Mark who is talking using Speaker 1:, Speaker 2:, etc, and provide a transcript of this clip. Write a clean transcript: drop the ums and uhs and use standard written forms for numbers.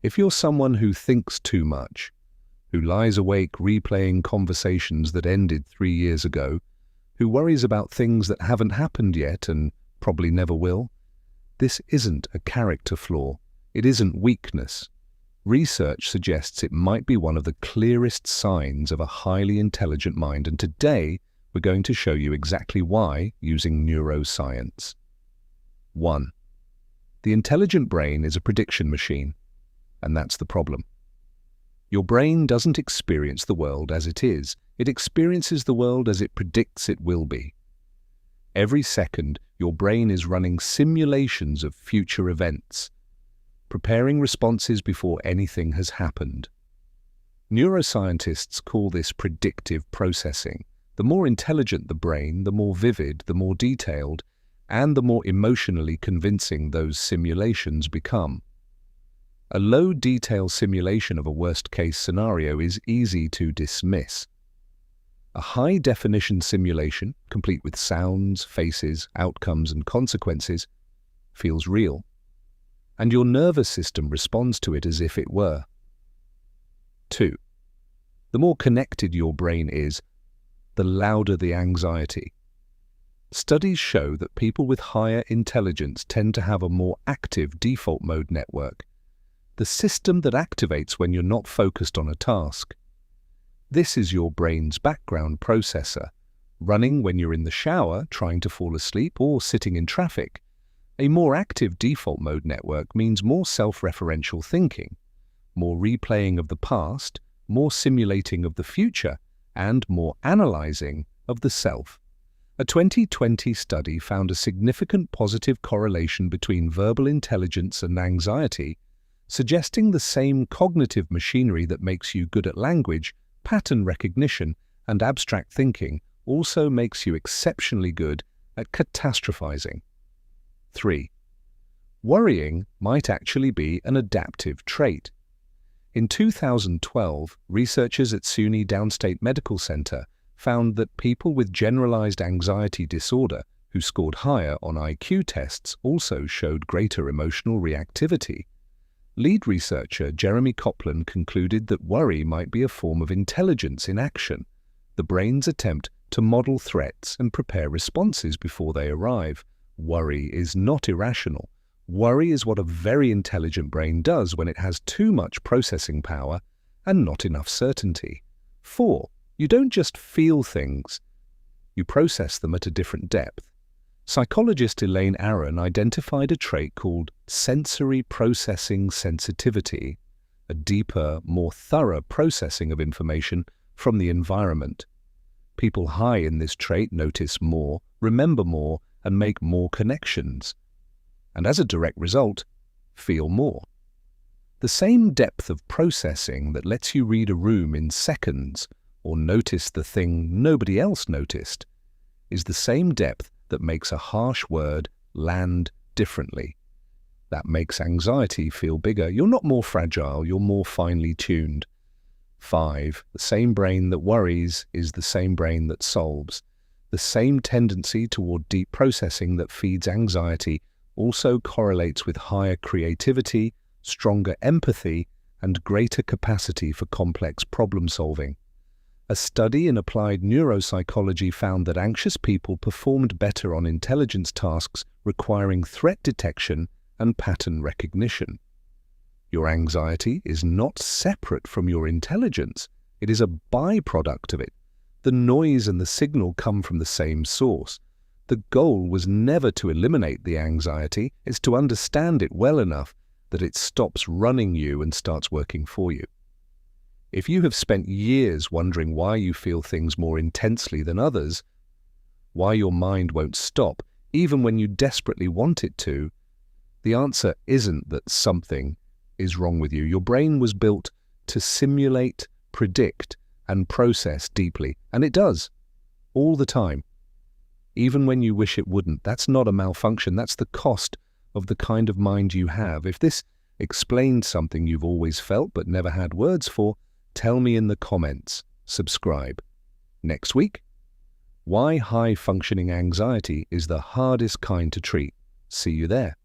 Speaker 1: If you're someone who thinks too much, who lies awake replaying conversations that ended 3 years ago, who worries about things that haven't happened yet and probably never will, this isn't a character flaw. It isn't weakness. Research suggests it might be one of the clearest signs of a highly intelligent mind, and today we're going to show you exactly why using neuroscience. 1. The intelligent brain is a prediction machine, and that's the problem. Your brain doesn't experience the world as it is. It experiences the world as it predicts it will be. Every second, your brain is running simulations of future events, preparing responses before anything has happened. Neuroscientists call this predictive processing. The more intelligent the brain, the more vivid, the more detailed, and the more emotionally convincing those simulations become. A low-detail simulation of a worst-case scenario is easy to dismiss. A high-definition simulation, complete with sounds, faces, outcomes, and consequences, feels real, and your nervous system responds to it as if it were. 2. The more connected your brain is, the louder the anxiety. Studies show that people with higher intelligence tend to have a more active default mode network, the system that activates when you're not focused on a task. This is your brain's background processor, running when you're in the shower, trying to fall asleep, or sitting in traffic. A more active default mode network means more self-referential thinking, more replaying of the past, more simulating of the future, and more analyzing of the self. A 2020 study found a significant positive correlation between verbal intelligence and anxiety, suggesting the same cognitive machinery that makes you good at language, pattern recognition, and abstract thinking also makes you exceptionally good at catastrophizing. 3. Worrying might actually be an adaptive trait. In 2012, researchers at SUNY Downstate Medical Center found that people with generalized anxiety disorder who scored higher on IQ tests also showed greater emotional reactivity. Lead researcher Jeremy Coplan concluded that worry might be a form of intelligence in action, the brain's attempt to model threats and prepare responses before they arrive. Worry is not irrational. Worry is what a very intelligent brain does when it has too much processing power and not enough certainty. 4. You don't just feel things, you process them at a different depth. Psychologist Elaine Aron identified a trait called sensory processing sensitivity, a deeper, more thorough processing of information from the environment. People high in this trait notice more, remember more, and make more connections, and as a direct result, feel more. The same depth of processing that lets you read a room in seconds or notice the thing nobody else noticed is the same depth that makes a harsh word land differently. That makes anxiety feel bigger. You're not more fragile, you're more finely tuned. 5. The same brain that worries is the same brain that solves. The same tendency toward deep processing that feeds anxiety also correlates with higher creativity, stronger empathy, and greater capacity for complex problem solving. A study in applied neuropsychology found that anxious people performed better on intelligence tasks requiring threat detection and pattern recognition. Your anxiety is not separate from your intelligence. It is a byproduct of it. The noise and the signal come from the same source. The goal was never to eliminate the anxiety, it's to understand it well enough that it stops running you and starts working for you. If you have spent years wondering why you feel things more intensely than others, why your mind won't stop, even when you desperately want it to, the answer isn't that something is wrong with you. Your brain was built to simulate, predict, and process deeply, and it does, all the time. Even when you wish it wouldn't. That's not a malfunction, that's the cost of the kind of mind you have. If this explains something you've always felt but never had words for, tell me in the comments. Subscribe. Next week, why high-functioning anxiety is the hardest kind to treat. See you there.